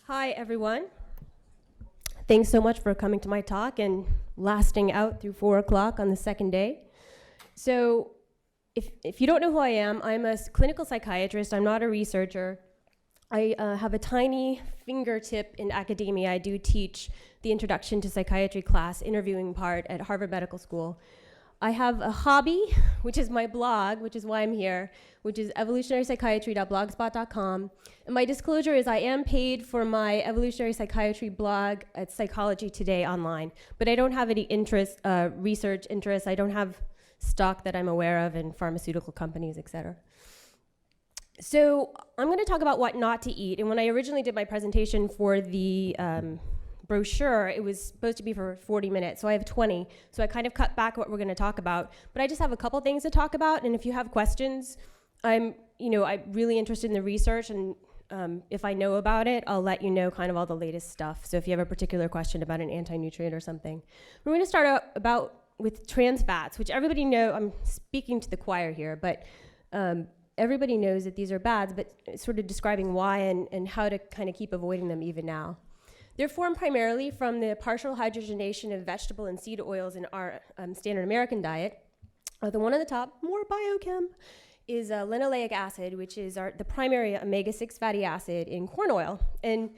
Hi, everyone. Thanks so much for coming to my talk and lasting out through 4 o'clock on the second day. So if you don't know who I am, I'm a clinical psychiatrist. I'm not a researcher. I have a tiny fingertip in academia. I do teach the Introduction to Psychiatry class, interviewing part at Harvard Medical School. I have a hobby, which is my blog, which is why I'm here, which is evolutionarypsychiatry.blogspot.com. And my disclosure is I am paid for my evolutionary psychiatry blog at Psychology Today online, but I don't have any research interests. I don't have stock that I'm aware of in pharmaceutical companies, et cetera. So I'm going to talk about what not to eat. And when I originally did my presentation for the brochure, it was supposed to be for 40 minutes, so I have 20. So I kind of cut back what we're going to talk about. But I just have a couple things to talk about, and if you have questions, I'm really interested in the research, and if I know about it, I'll let you know kind of all the latest stuff. So if you have a particular question about an anti-nutrient or something. We're going to start out with trans fats, which everybody know. I'm speaking to the choir here, but everybody knows that these are bad, but sort of describing why and how to kind of keep avoiding them even now. They're formed primarily from the partial hydrogenation of vegetable and seed oils in our standard American diet. The one on the top, more biochem, is linoleic acid, which is the primary omega-6 fatty acid in corn oil. And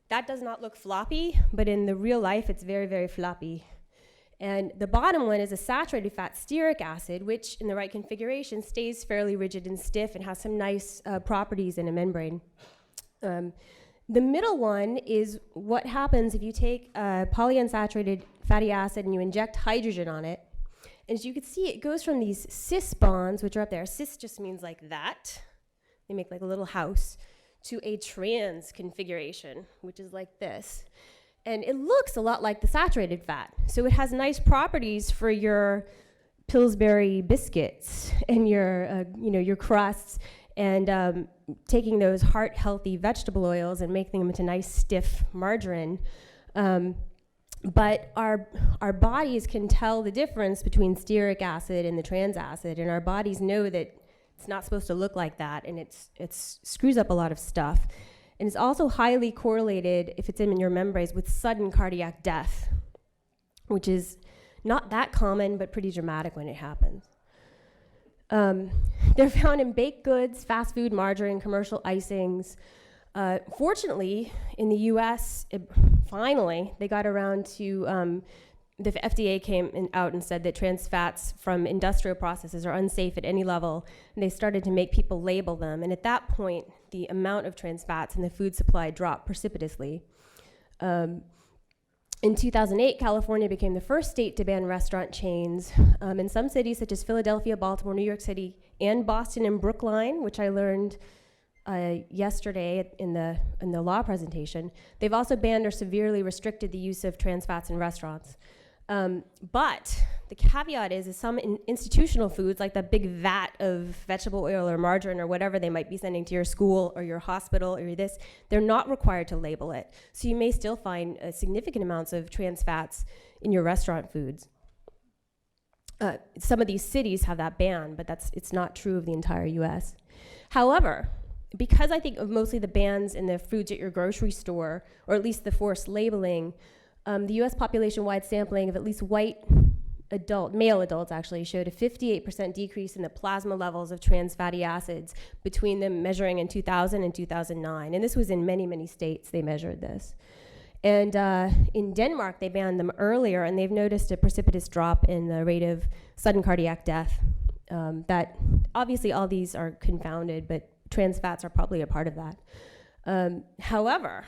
that does not look floppy, but in the real life, it's very, very floppy. And the bottom one is a saturated fat, stearic acid, which in the right configuration stays fairly rigid and stiff and has some nice properties in a membrane. The middle one is what happens if you take a polyunsaturated fatty acid and you inject hydrogen on it. And as you can see, it goes from these cis bonds, which are up there. Cis just means like that. They make like a little house, to a trans configuration, which is like this. And it looks a lot like the saturated fat. So it has nice properties for your Pillsbury biscuits and your crusts, and taking those heart-healthy vegetable oils and making them into nice, stiff margarine. But our bodies can tell the difference between stearic acid and the trans acid, and our bodies know that it's not supposed to look like that, and it screws up a lot of stuff. And it's also highly correlated, if it's in your membranes, with sudden cardiac death, which is not that common, but pretty dramatic when it happens. They're found in baked goods, fast food, margarine, commercial icings. Fortunately, in the US, finally, they got around to, the FDA came out and said that trans fats from industrial processes are unsafe at any level, and they started to make people label them. And at that point, the amount of trans fats in the food supply dropped precipitously. In 2008, California became the first state to ban restaurant chains. In some cities, such as Philadelphia, Baltimore, New York City, and Boston and Brookline, which I learned yesterday in the law presentation, they've also banned or severely restricted the use of trans fats in restaurants. But the caveat is some institutional foods, like the big vat of vegetable oil or margarine or whatever they might be sending to your school or your hospital or this, they're not required to label it. So you may still find significant amounts of trans fats in your restaurant foods. Some of these cities have that ban, but it's not true of the entire US. However, because I think of mostly the bans in the foods at your grocery store, or at least the forced labeling, the US population-wide sampling of at least male adults actually, showed a 58% decrease in the plasma levels of trans fatty acids between them measuring in 2000 and 2009. And this was in many, many states they measured this. And in Denmark, they banned them earlier, and they've noticed a precipitous drop in the rate of sudden cardiac death. That obviously all these are confounded, but trans fats are probably a part of that. However,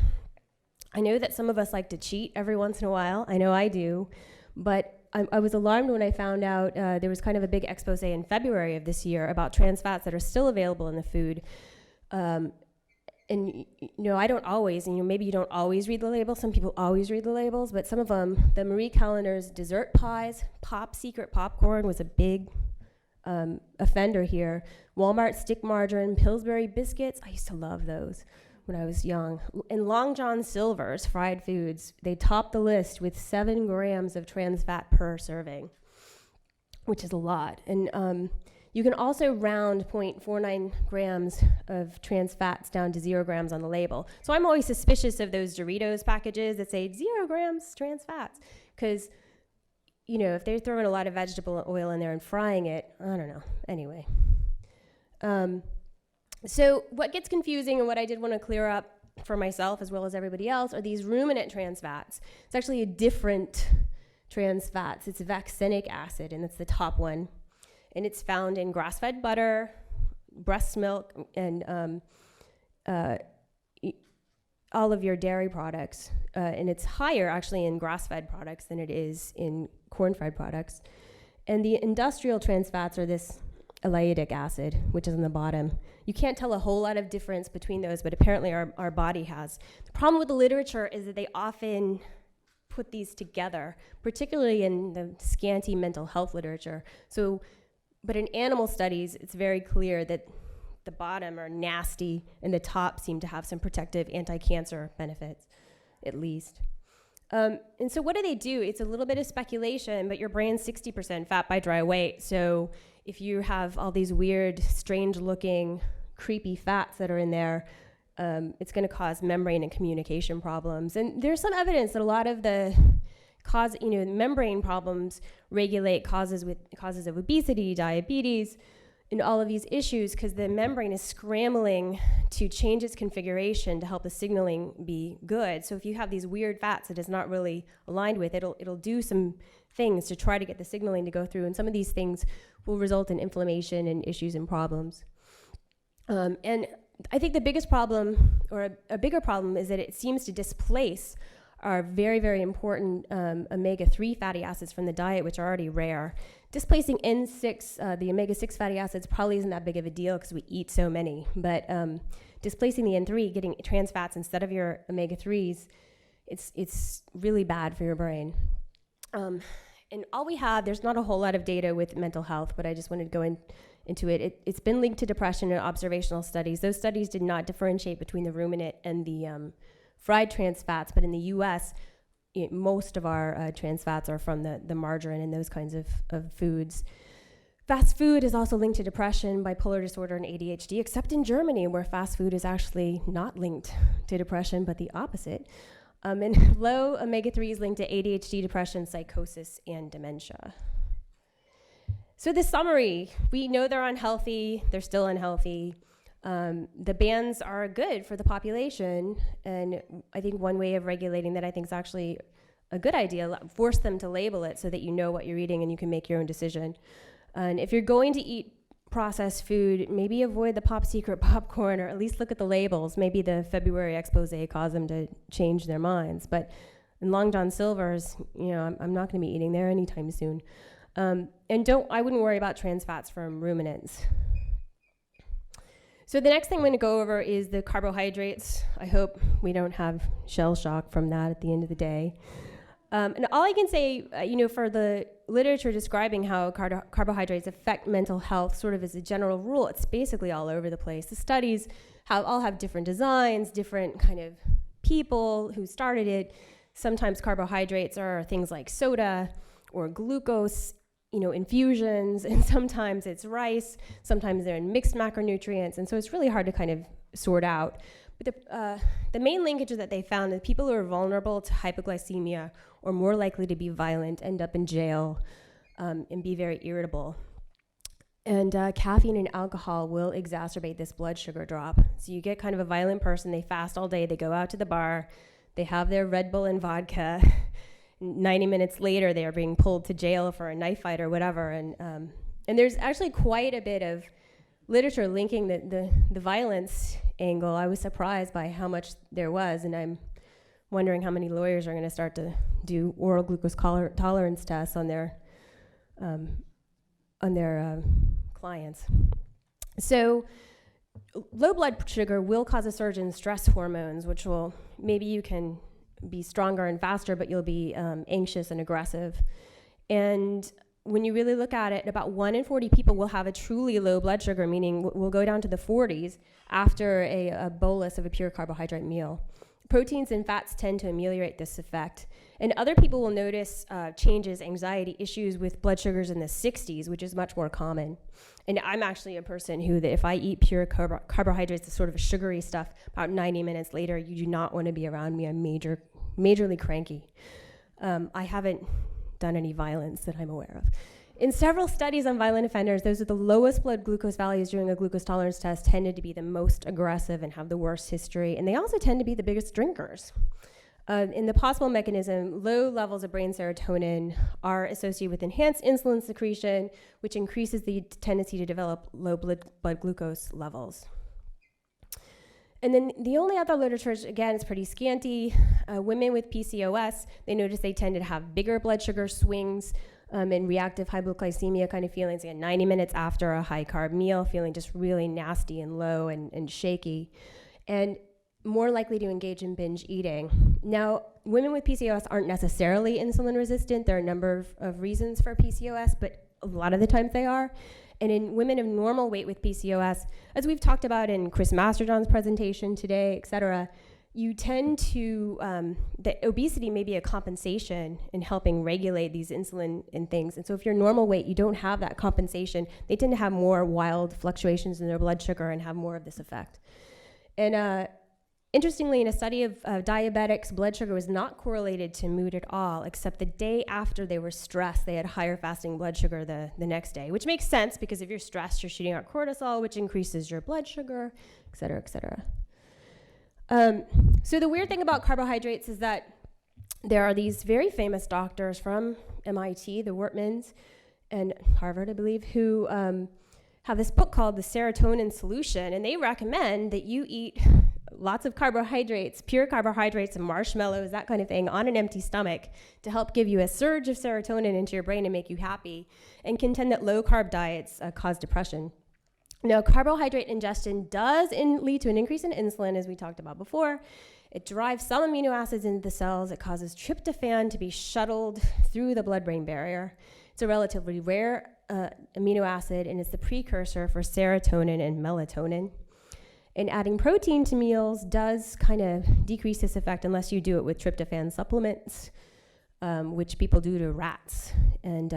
I know that some of us like to cheat every once in a while. I know I do. But I was alarmed when I found out there was kind of a big expose in February of this year about trans fats that are still available in the food. And I don't always, maybe you don't always read the labels. Some people always read the labels, but some of them, the Marie Callender's dessert pies, Pop Secret popcorn was a big offender here. Walmart stick margarine, Pillsbury biscuits, I used to love those when I was young. And Long John Silver's fried foods, they topped the list with 7 grams of trans fat per serving, which is a lot. And You can also round 0.49 grams of trans fats down to 0 grams on the label. So I'm always suspicious of those Doritos packages that say 0 grams trans fats, because if they're throwing a lot of vegetable oil in there and frying it, I don't know. Anyway. So what gets confusing, and what I did want to clear up for myself as well as everybody else, are these ruminant trans fats. It's actually a different trans fats. It's vaccinic acid, and it's the top one. And it's found in grass-fed butter, breast milk, and all of your dairy products. And it's higher, actually, in grass-fed products than it is in corn-fed products. And the industrial trans fats are this eleidic acid, which is on the bottom. You can't tell a whole lot of difference between those, but apparently our body has. The problem with the literature is that they often put these together, particularly in the scanty mental health literature. But in animal studies, it's very clear that the bottom are nasty and the top seem to have some protective anti-cancer benefits, at least. And so what do? It's a little bit of speculation, but your brain's 60% fat by dry weight. So if you have all these weird, strange-looking, creepy fats that are in there, it's going to cause membrane and communication problems. And there's some evidence that a lot of the membrane problems regulate causes of obesity, diabetes, and all of these issues, because the membrane is scrambling to change its configuration to help the signaling be good. So if you have these weird fats that is not really aligned with, it'll do some things to try to get the signaling to go through, and some of these things will result in inflammation and issues and problems. And I think the biggest problem, or a bigger problem, is that it seems to displace our very, very important omega-3 fatty acids from the diet, which are already rare. Displacing N6, the omega-6 fatty acids, probably isn't that big of a deal because we eat so many. But displacing the N3, getting trans fats instead of your omega-3s, it's really bad for your brain. And all we have, there's not a whole lot of data with mental health, but I just wanted to go into it. It's been linked to depression in observational studies. Those studies did not differentiate between the ruminant and the fried trans fats, but in the US, most of our trans fats are from the margarine and those kinds of foods. Fast food is also linked to depression, bipolar disorder, and ADHD, except in Germany, where fast food is actually not linked to depression, but the opposite. And low omega-3 is linked to ADHD, depression, psychosis, and dementia. So the summary, we know they're unhealthy, they're still unhealthy. The bans are good for the population, and I think one way of regulating that I think is actually a good idea, force them to label it so that you know what you're eating and you can make your own decision. And if you're going to eat processed food, maybe avoid the Pop Secret popcorn, or at least look at the labels. Maybe the February expose caused them to change their minds, but in Long John Silver's, I'm not going to be eating there anytime soon. And I wouldn't worry about trans fats from ruminants. So the next thing I'm going to go over is the carbohydrates. I hope we don't have shell shock from that at the end of the day. And all I can say, for the literature describing how carbohydrates affect mental health, sort of as a general rule, it's basically all over the place. The studies all have different designs, different kind of people who started it. Sometimes carbohydrates are things like soda or glucose, infusions, and sometimes it's rice, sometimes they're in mixed macronutrients, and so it's really hard to kind of sort out. But the main linkages that they found is people who are vulnerable to hypoglycemia or more likely to be violent end up in jail and be very irritable. And caffeine and alcohol will exacerbate this blood sugar drop. So you get kind of a violent person, they fast all day, they go out to the bar, they have their Red Bull and vodka, 90 minutes later, they are being pulled to jail for a knife fight or whatever. And there's actually quite a bit of literature linking the violence angle. I was surprised by how much there was, and I'm wondering how many lawyers are going to start to do oral glucose tolerance tests on their clients. So low blood sugar will cause a surge in stress hormones, which will, maybe you can be stronger and faster, but you'll be anxious and aggressive. And when you really look at it, about 1 in 40 people will have a truly low blood sugar, meaning will go down to the 40s after a bolus of a pure carbohydrate meal. Proteins and fats tend to ameliorate this effect. And other people will notice changes, anxiety, issues with blood sugars in the 60s, which is much more common. And I'm actually a person who, that if I eat pure carbohydrates, the sort of sugary stuff, about 90 minutes later, you do not want to be around me. I'm majorly cranky. I haven't done any violence that I'm aware of. In several studies on violent offenders, those with the lowest blood glucose values during a glucose tolerance test tended to be the most aggressive and have the worst history, and they also tend to be the biggest drinkers. In the possible mechanism, low levels of brain serotonin are associated with enhanced insulin secretion, which increases the tendency to develop low blood glucose levels. And then the only other literature, again, is pretty scanty. Women with PCOS, they notice they tend to have bigger blood sugar swings and reactive hypoglycemia kind of feelings, again, 90 minutes after a high-carb meal, feeling just really nasty and low and shaky, and more likely to engage in binge eating. Now, women with PCOS aren't necessarily insulin resistant. There are a number of reasons for PCOS, but a lot of the times they are. And in women of normal weight with PCOS, as we've talked about in Chris Masterjohn's presentation today, et cetera, you tend to, the obesity may be a compensation in helping regulate these insulin and things. And so if you're normal weight, you don't have that compensation. They tend to have more wild fluctuations in their blood sugar and have more of this effect. And interestingly, in a study of diabetics, blood sugar was not correlated to mood at all, except the day after they were stressed, they had higher fasting blood sugar the next day, which makes sense because if you're stressed, you're shooting out cortisol, which increases your blood sugar, et cetera, et cetera. So the weird thing about carbohydrates is that there are these very famous doctors from MIT, the Wortmans, and Harvard, I believe, who have this book called The Serotonin Solution, and they recommend that you eat lots of carbohydrates, pure carbohydrates and marshmallows, that kind of thing, on an empty stomach to help give you a surge of serotonin into your brain and make you happy, and contend that low-carb diets cause depression. Now, carbohydrate ingestion does lead to an increase in insulin, as we talked about before. It drives some amino acids into the cells. It causes tryptophan to be shuttled through the blood-brain barrier. It's a relatively rare amino acid, and it's the precursor for serotonin and melatonin. And adding protein to meals does kind of decrease this effect unless you do it with tryptophan supplements, which people do to rats and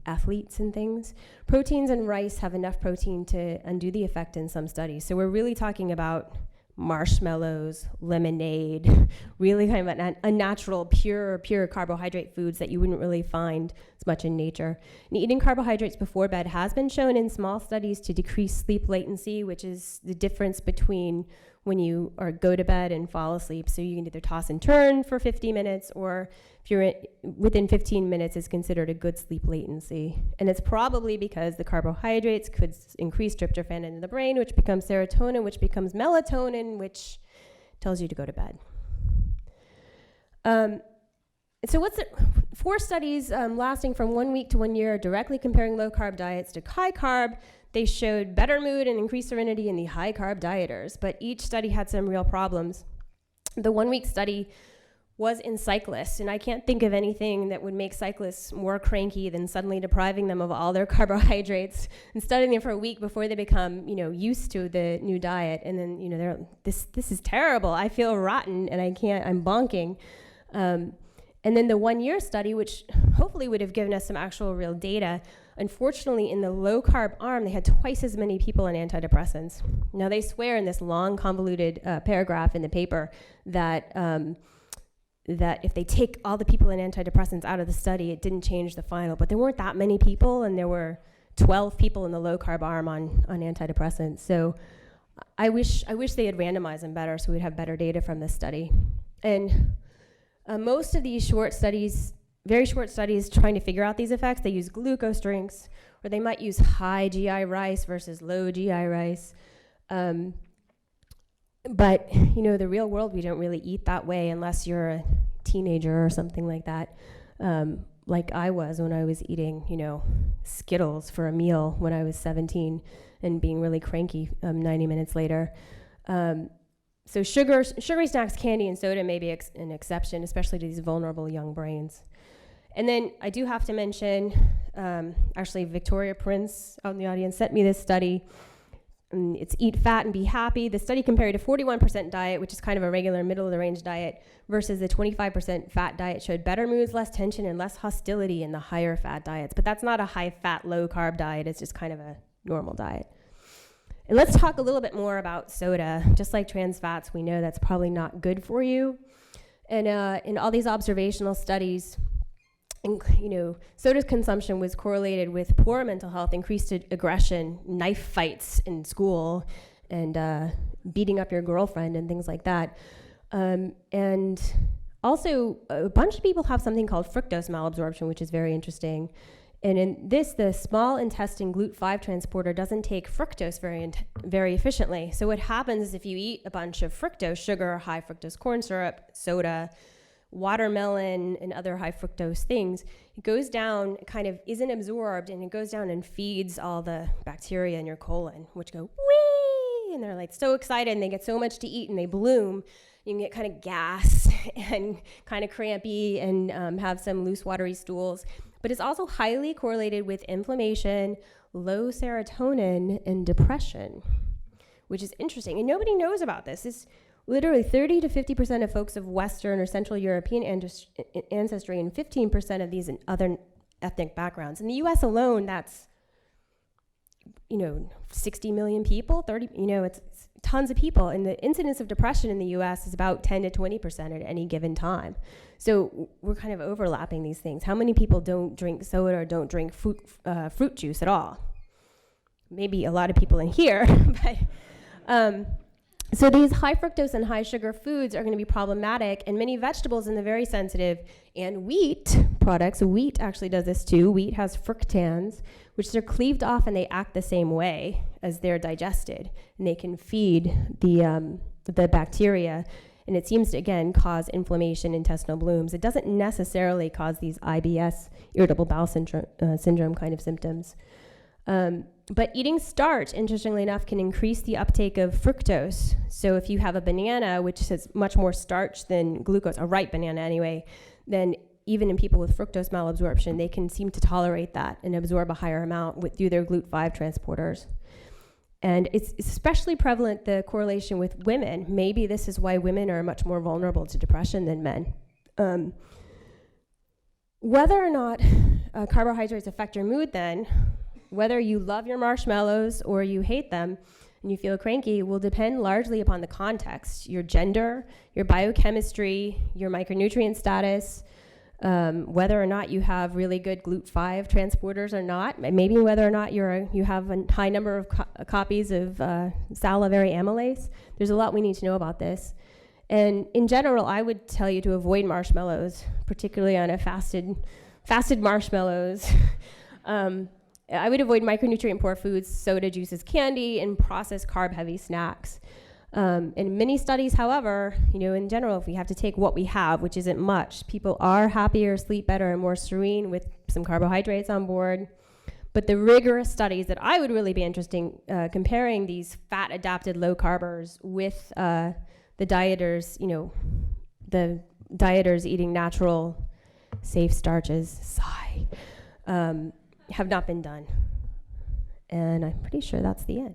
athletes and things. Proteins and rice have enough protein to undo the effect in some studies. So we're really talking about marshmallows, lemonade, really kind of an unnatural, pure carbohydrate foods that you wouldn't really find as much in nature. And eating carbohydrates before bed has been shown in small studies to decrease sleep latency, which is the difference between when you go to bed and fall asleep. So you can either toss and turn for 50 minutes, or if you're within 15 minutes is considered a good sleep latency. And it's probably because the carbohydrates could increase tryptophan into the brain, which becomes serotonin, which becomes melatonin, which tells you to go to bed. So what's it? 4 studies lasting from 1 week to 1 year directly comparing low-carb diets to high-carb. They showed better mood and increased serenity in the high-carb dieters, but each study had some real problems. The 1-week study was in cyclists, and I can't think of anything that would make cyclists more cranky than suddenly depriving them of all their carbohydrates and studying them for a week before they become, used to the new diet. And then, they're this is terrible. I feel rotten, and I'm bonking. And then the 1-year study, which hopefully would have given us some actual real data, unfortunately, in the low-carb arm, they had twice as many people on antidepressants. Now, they swear in this long, convoluted paragraph in the paper that if they take all the people in antidepressants out of the study, it didn't change the final. But there weren't that many people, and there were 12 people in the low-carb arm on antidepressants. So I wish they had randomized them better so we'd have better data from this study. And most of these very short studies trying to figure out these effects, they use glucose drinks, or they might use high GI rice versus low GI rice. But, the real world, we don't really eat that way unless you're a teenager or something like that, like I was when I was eating, Skittles for a meal when I was 17 and being really cranky 90 minutes later. So sugary snacks, candy, and soda may be an exception, especially to these vulnerable young brains. And then I do have to mention, actually Victoria Prince out in the audience sent me this study It's eat fat and be happy. The study compared a 41% diet, which is kind of a regular middle of the range diet, versus the 25% fat diet showed better moods, less tension, and less hostility in the higher fat diets. But that's not a high fat, low carb diet. It's just kind of a normal diet. And let's talk a little bit more about soda. Just like trans fats, we know that's probably not good for you. And in all these observational studies, soda consumption was correlated with poor mental health, increased aggression, knife fights in school, and beating up your girlfriend and things like that. And also, a bunch of people have something called fructose malabsorption, which is very interesting. And in this, the small intestine GLUT5 transporter doesn't take fructose very efficiently. So what happens is if you eat a bunch of fructose, sugar, high fructose corn syrup, soda, watermelon, and other high fructose things, it goes down, it kind of isn't absorbed, and it goes down and feeds all the bacteria in your colon, which go, whee! And they're like so excited, and they get so much to eat, and they bloom. You can get kind of gas and kind of crampy and have some loose, watery stools. But it's also highly correlated with inflammation, low serotonin, and depression, which is interesting. And nobody knows about this. It's literally 30 to 50% of folks of Western or Central European ancestry and 15% of these in other ethnic backgrounds. In the US alone, that's, 60 million people, 30, it's tons of people. And the incidence of depression in the US is about 10 to 20% at any given time. So we're kind of overlapping these things. How many people don't drink soda or don't drink fruit juice at all? Maybe a lot of people in here, but so these high fructose and high sugar foods are going to be problematic, and many vegetables in the very sensitive and wheat products. Wheat actually does this too. Wheat has fructans, which they're cleaved off and they act the same way as they're digested, and they can feed the bacteria. And it seems to, again, cause inflammation, intestinal blooms. It doesn't necessarily cause these IBS, irritable bowel syndrome kind of symptoms. But eating starch, interestingly enough, can increase the uptake of fructose. So if you have a banana, which has much more starch than glucose, a ripe banana anyway, then even in people with fructose malabsorption, they can seem to tolerate that and absorb a higher amount through their GLUT5 transporters. And it's especially prevalent, the correlation with women. Maybe this is why women are much more vulnerable to depression than men. Whether or not carbohydrates affect your mood then, whether you love your marshmallows or you hate them and you feel cranky, will depend largely upon the context, your gender, your biochemistry, your micronutrient status, whether or not you have really good GLUT5 transporters or not, maybe whether or not you have a high number of copies of salivary amylase. There's a lot we need to know about this. And in general, I would tell you to avoid marshmallows, particularly on a fasted marshmallows. I would avoid micronutrient-poor foods, soda, juices, candy, and processed carb-heavy snacks. In many studies, however, in general, if we have to take what we have, which isn't much, people are happier, sleep better, and more serene with some carbohydrates on board. But the rigorous studies that I would really be interested in comparing these fat-adapted low-carbers with the dieters, the dieters eating natural, safe starches, have not been done. And I'm pretty sure that's the end.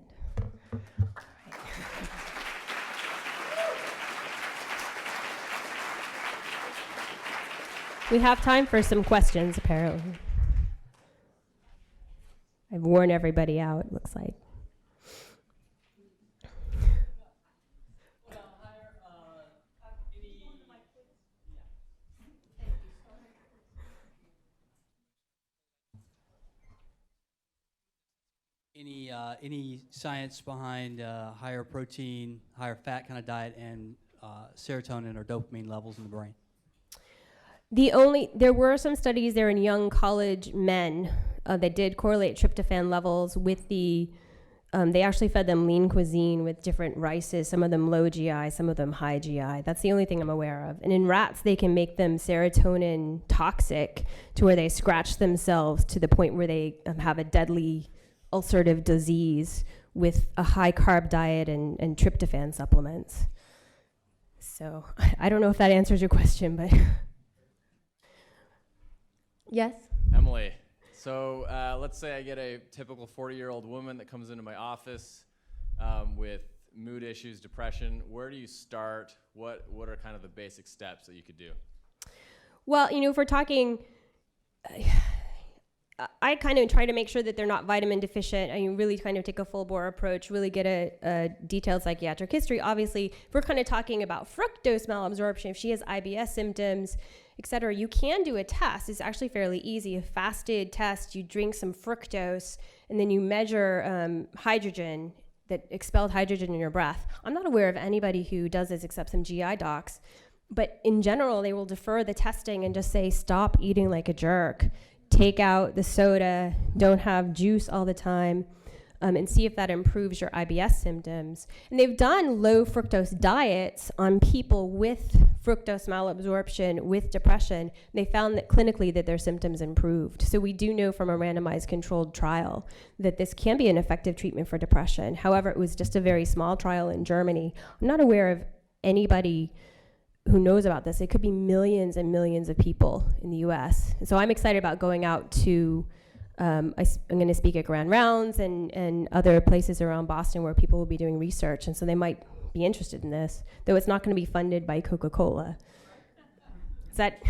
We have time for some questions, apparently. I've worn everybody out, it looks like. Any science behind higher protein, higher fat kind of diet and serotonin or dopamine levels in the brain? There were some studies there in young college men that did correlate tryptophan levels with they actually fed them lean cuisine with different rices, some of them low GI, some of them high GI. That's the only thing I'm aware of. And in rats, they can make them serotonin toxic to where they scratch themselves to the point where they have a deadly ulcerative disease with a high carb diet and tryptophan supplements. So I don't know if that answers your question, but yes? Emily, so let's say I get a typical 40-year-old woman that comes into my office. with mood issues, depression. Where do you start? What are kind of the basic steps that you could do? Well, if we're talking, I kind of try to make sure that they're not vitamin deficient. I really kind of take a full bore approach, really get a detailed psychiatric history. Obviously, if we're kind of talking about fructose malabsorption, if she has IBS symptoms, et cetera, you can do a test. It's actually fairly easy. A fasted test, you drink some fructose, and then you measure hydrogen, that expelled hydrogen in your breath. I'm not aware of anybody who does this except some GI docs. But in general, they will defer the testing and just say, stop eating like a jerk. Take out the soda, don't have juice all the time, and see if that improves your IBS symptoms. And they've done low fructose diets on people with fructose malabsorption, with depression. They found that clinically that their symptoms improved. So we do know from a randomized controlled trial that this can be an effective treatment for depression. However, it was just a very small trial in Germany. I'm not aware of anybody who knows about this. It could be millions and millions of people in the US. And so I'm excited about going out to, I'm going to speak at Grand Rounds and other places around Boston where people will be doing research. And so they might be interested in this, though it's not going to be funded by Coca-Cola. Does that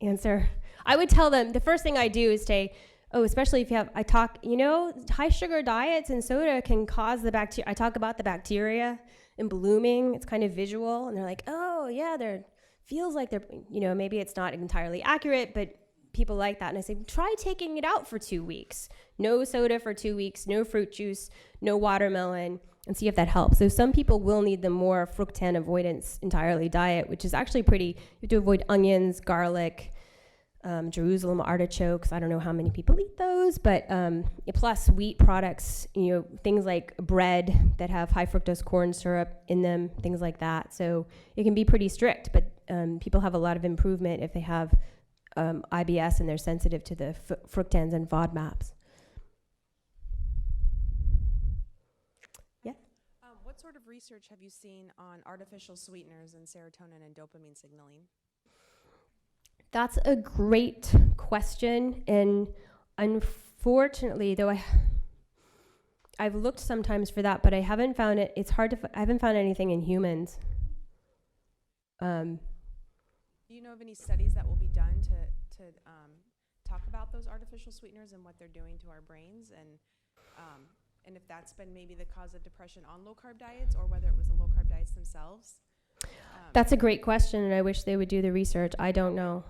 answer? I would tell them, the first thing I do is say, especially if you have, high sugar diets and soda can cause the bacteria. I talk about the bacteria and blooming. It's kind of visual, and they're like, oh yeah, feels like they're, maybe it's not entirely accurate, but people like that. And I say, try taking it out for 2 weeks. No soda for 2 weeks, no fruit juice, no watermelon, and see if that helps. So some people will need the more fructan avoidance entirely diet, which is actually you have to avoid onions, garlic, Jerusalem artichokes. I don't know how many people eat those, but plus wheat products, things like bread that have high fructose corn syrup in them, things like that. So it can be pretty strict, but people have a lot of improvement if they have IBS and they're sensitive to the fructans and FODMAPs. Yeah. What sort of research have you seen on artificial sweeteners and serotonin and dopamine signaling? That's a great question, and unfortunately, though I've looked sometimes for that, but I haven't found it. It's hard to. I haven't found anything in humans. Do you know of any studies that will be done to talk about those artificial sweeteners and what they're doing to our brains, and if that's been maybe the cause of depression on low carb diets, or whether it was the low carb diets themselves? That's a great question, and I wish they would do the research. I don't know.